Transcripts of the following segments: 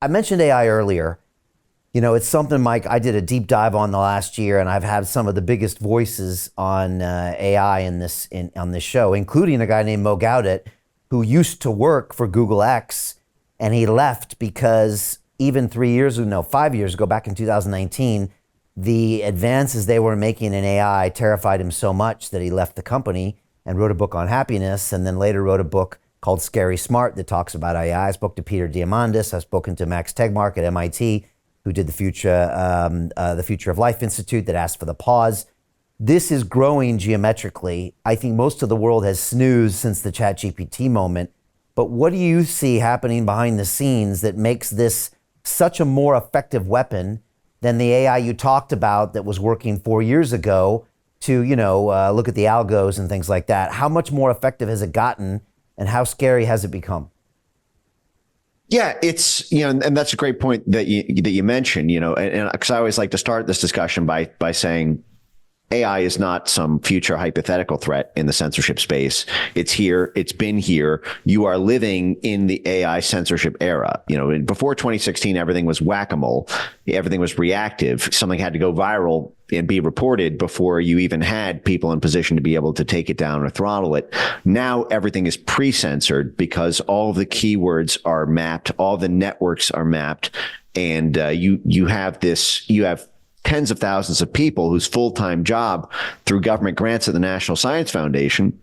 I mentioned AI earlier. It's something, Mike, I did a deep dive on the last year, and I've had some of the biggest voices on AI on this show, including a guy named Mo Gaudet, who used to work for Google X, and he left because even 5 years ago, back in 2019, the advances they were making in AI terrified him so much that he left the company and wrote a book on happiness, and then later wrote a book called Scary Smart that talks about AI. I spoke to Peter Diamandis. I've spoken to Max Tegmark at MIT, who did the Future of Life Institute that asked for the pause. This is growing geometrically. I think most of the world has snoozed since the ChatGPT moment. But what do you see happening behind the scenes that makes this such a more effective weapon than the AI you talked about that was working 4 years ago to, look at the algos and things like that? How much more effective has it gotten, and how scary has it become? Yeah, it's, and that's a great point that you mentioned, and because I always like to start this discussion by saying AI is not some future hypothetical threat in the censorship space. It's here. It's been here. You are living in the AI censorship era. Before 2016, everything was whack-a-mole. Everything was reactive. Something had to go viral and be reported before you even had people in position to be able to take it down or throttle it. Now everything is pre-censored because all of the keywords are mapped, all the networks are mapped, and you have tens of thousands of people whose full-time job through government grants at the National Science Foundation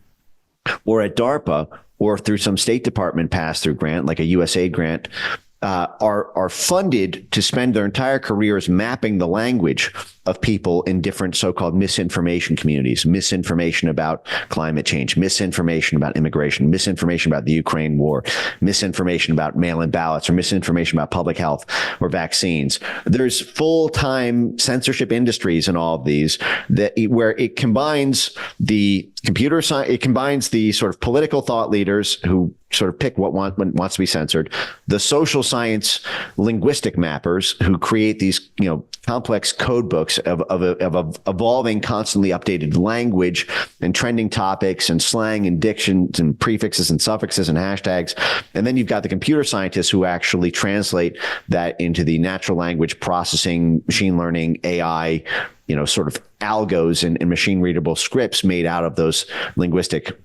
or at DARPA or through some State Department pass-through grant like a USAID grant are funded to spend their entire careers mapping the language of people in different so-called misinformation communities, misinformation about climate change, misinformation about immigration, misinformation about the Ukraine war, misinformation about mail-in ballots, or misinformation about public health or vaccines. There's full-time censorship industries in all of these where it combines the computer science, it combines the sort of political thought leaders who sort of pick what wants to be censored, the social science linguistic mappers who create these, complex code books of evolving, constantly updated language and trending topics and slang and dictions and prefixes and suffixes and hashtags. And then you've got the computer scientists who actually translate that into the natural language processing, machine learning, AI, sort of algos and machine readable scripts made out of those linguistic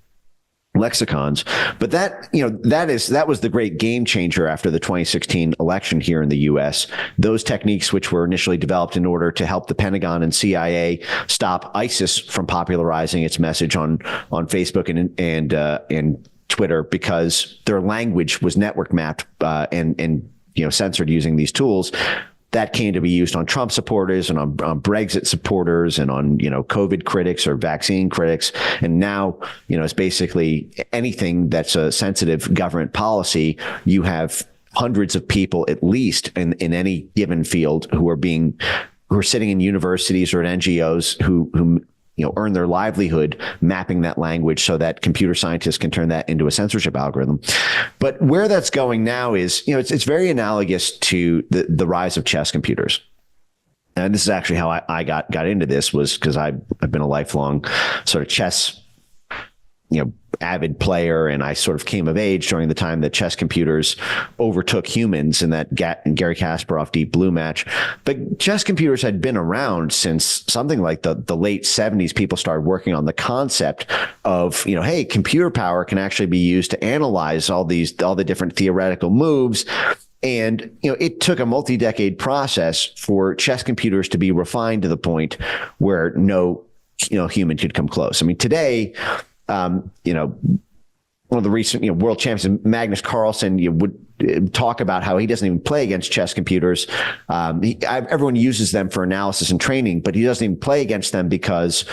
lexicons. But that was the great game changer after the 2016 election here in the US. Those techniques, which were initially developed in order to help the Pentagon and CIA stop ISIS from popularizing its message on Facebook and Twitter, because their language was network mapped and censored using these tools. That came to be used on Trump supporters and on Brexit supporters and on, COVID critics or vaccine critics. And now, it's basically anything that's a sensitive government policy. You have hundreds of people, at least in any given field, who are sitting in universities or at NGOs who earn their livelihood mapping that language so that computer scientists can turn that into a censorship algorithm. But where that's going now is, it's very analogous to the rise of chess computers. And this is actually how I got into this, was because I've been a lifelong sort of chess, avid player, and I sort of came of age during the time that chess computers overtook humans in that Gary Kasparov Deep Blue match. But chess computers had been around since something like the late 70s. People started working on the concept of, hey, computer power can actually be used to analyze all the different theoretical moves. And, it took a multi-decade process for chess computers to be refined to the point where no, human could come close. I mean, today, one of the recent world champions, Magnus Carlsen, would talk about how he doesn't even play against chess computers. Everyone uses them for analysis and training, but he doesn't even play against them because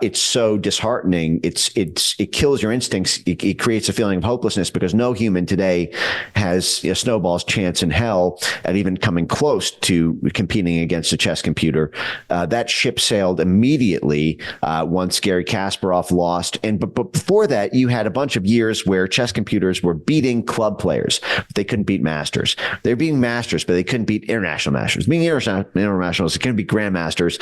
it's so disheartening. It kills your instincts. It creates a feeling of hopelessness because no human today has a snowball's chance in hell at even coming close to competing against a chess computer. That ship sailed immediately once Gary Kasparov lost. But before that, you had a bunch of years where chess computers were beating club players. They couldn't beat masters. They're being masters, but they couldn't beat international masters. Being internationals, they couldn't beat grandmasters.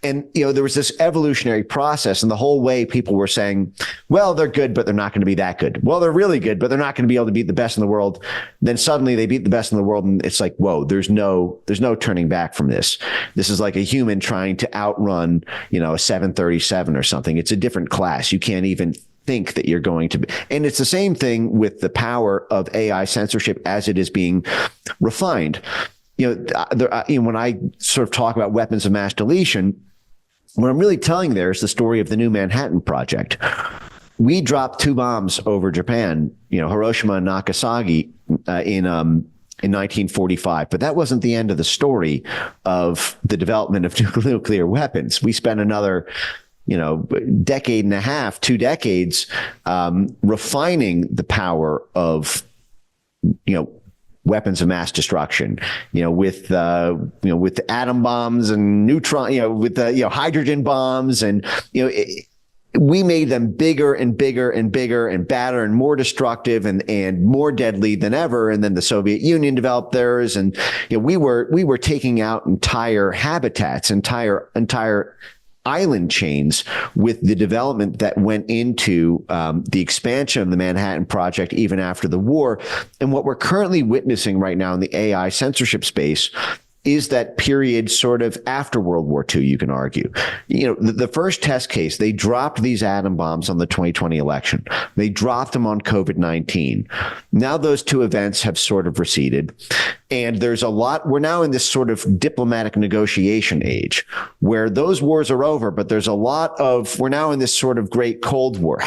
And, there was this evolutionary process, and the whole way people were saying, well, they're good, but they're not going to be that good. Well, they're really good, but they're not going to be able to beat the best in the world. Then suddenly they beat the best in the world. And it's like, whoa, there's no turning back from this. This is like a human trying to outrun, a 737 or something. It's a different class. You can't even think that you're going to be. And it's the same thing with the power of AI censorship as it is being refined. When I sort of talk about weapons of mass deletion, what I'm really telling there is the story of the new Manhattan Project. We dropped 2 bombs over Japan, Hiroshima and Nagasaki, in 1945. But that wasn't the end of the story of the development of nuclear weapons. We spent another, decade and a half, 2 decades, refining the power of, weapons of mass destruction, with atom bombs and neutron, with hydrogen bombs, and we made them bigger and bigger and bigger and badder and more destructive and more deadly than ever. And then the Soviet Union developed theirs, and we were taking out entire habitats, entire island chains with the development that went into the expansion of the Manhattan Project even after the war. And what we're currently witnessing right now in the AI censorship space is that period sort of after World War II, you can argue. The first test case, they dropped these atom bombs on the 2020 election. They dropped them on COVID-19. Now those 2 events have sort of receded. And we're now in this sort of diplomatic negotiation age where those wars are over, but we're now in this sort of great Cold War.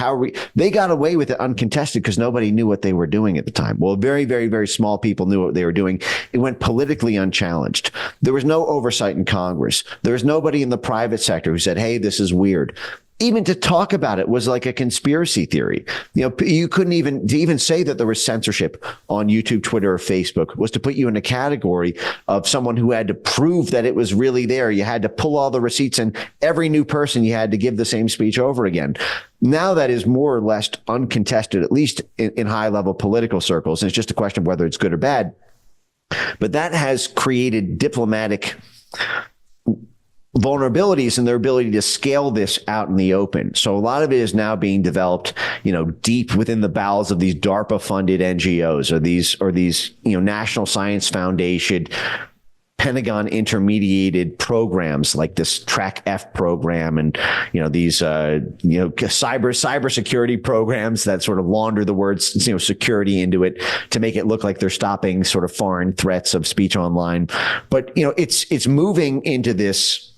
They got away with it uncontested because nobody knew what they were doing at the time. Well, very, very, very small people knew what they were doing. It went politically unchallenged. There was no oversight in Congress. There was nobody in the private sector who said, hey, this is weird. Even to talk about it was like a conspiracy theory. You couldn't even say that there was censorship on YouTube, Twitter, or Facebook was to put you in a category of someone who had to prove that it was really there. You had to pull all the receipts, and every new person you had to give the same speech over again. Now that is more or less uncontested, at least in high-level political circles. And it's just a question of whether it's good or bad. But that has created diplomatic vulnerabilities in their ability to scale this out in the open. So a lot of it is now being developed, deep within the bowels of these DARPA-funded NGOs or these National Science Foundation, Pentagon intermediated programs like this Track F program, and these cybersecurity programs that sort of launder the words security into it to make it look like they're stopping sort of foreign threats of speech online. But it's moving into this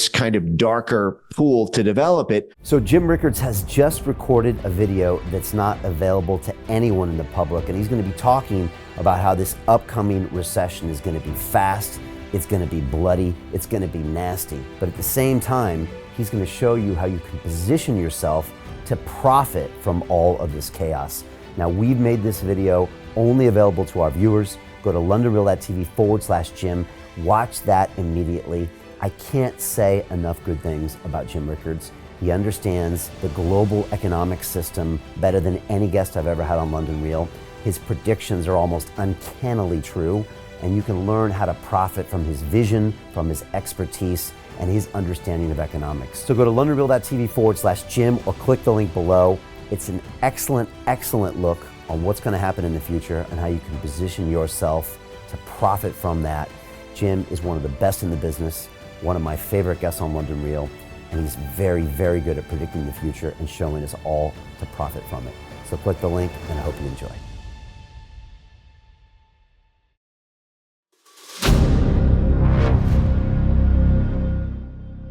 kind of darker pool to develop it. So Jim Rickards has just recorded a video that's not available to anyone in the public, and he's going to be talking about how this upcoming recession is going to be fast, it's going to be bloody, it's going to be nasty. But at the same time, he's going to show you how you can position yourself to profit from all of this chaos. Now, we've made this video only available to our viewers. Go to londonreal.tv/Jim. Watch that immediately. I can't say enough good things about Jim Rickards. He understands the global economic system better than any guest I've ever had on London Real. His predictions are almost uncannily true, and you can learn how to profit from his vision, from his expertise, and his understanding of economics. So go to londonreal.tv/Jim or click the link below. It's an excellent, excellent look on what's going to happen in the future and how you can position yourself to profit from that. Jim is one of the best in the business, one of my favorite guests on London Real, and he's very, very good at predicting the future and showing us all to profit from it. So click the link, and I hope you enjoy.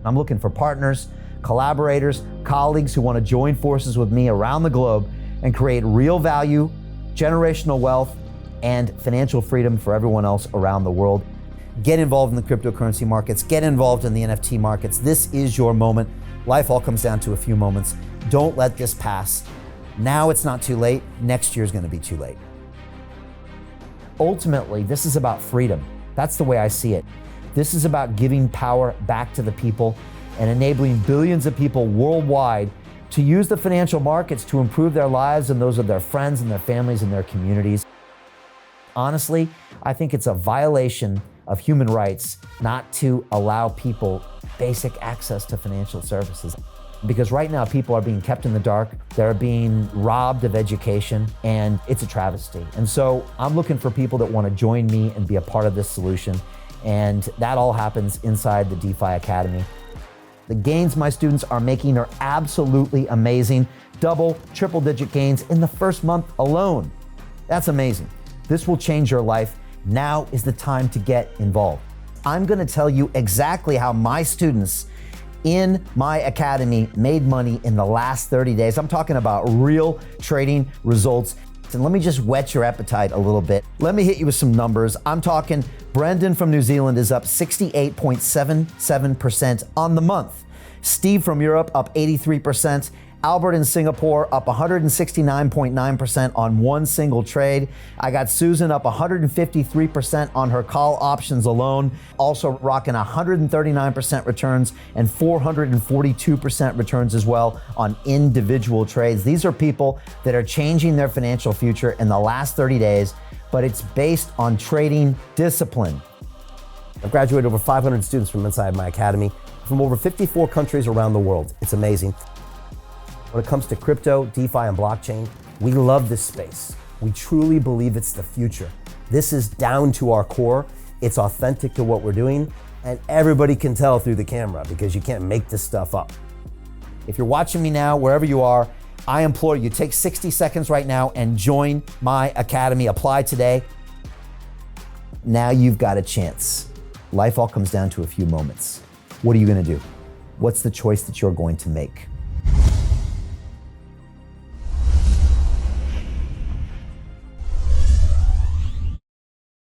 I'm looking for partners, collaborators, colleagues who want to join forces with me around the globe and create real value, generational wealth, and financial freedom for everyone else around the world. Get involved in the cryptocurrency markets, get involved in the NFT markets. This is your moment. Life all comes down to a few moments. Don't let this pass. Now it's not too late. Next year's going to be too late. Ultimately, this is about freedom. That's the way I see it. This is about giving power back to the people and enabling billions of people worldwide to use the financial markets to improve their lives and those of their friends and their families and their communities. Honestly, I think it's a violation of human rights not to allow people basic access to financial services. Because right now people are being kept in the dark, they're being robbed of education, and it's a travesty. And so I'm looking for people that want to join me and be a part of this solution. And that all happens inside the DeFi Academy. The gains my students are making are absolutely amazing. Double, triple digit gains in the first month alone. That's amazing. This will change your life. Now is the time to get involved. I'm going to tell you exactly how my students in my academy made money in the last 30 days. I'm talking about real trading results. And let me just whet your appetite a little bit. Let me hit you with some numbers. I'm talking Brendan from New Zealand is up 68.77% on the month. Steve from Europe up 83%. Albert in Singapore up 169.9% on one single trade. I got Susan up 153% on her call options alone, also rocking 139% returns and 442% returns as well on individual trades. These are people that are changing their financial future in the last 30 days, but it's based on trading discipline. I've graduated over 500 students from inside my academy from over 54 countries around the world. It's amazing. When it comes to crypto, DeFi, and blockchain, we love this space. We truly believe it's the future. This is down to our core. It's authentic to what we're doing, and everybody can tell through the camera because you can't make this stuff up. If you're watching me now, wherever you are, I implore you, take 60 seconds right now and join my academy. Apply today. Now you've got a chance. Life all comes down to a few moments. What are you going to do? What's the choice that you're going to make?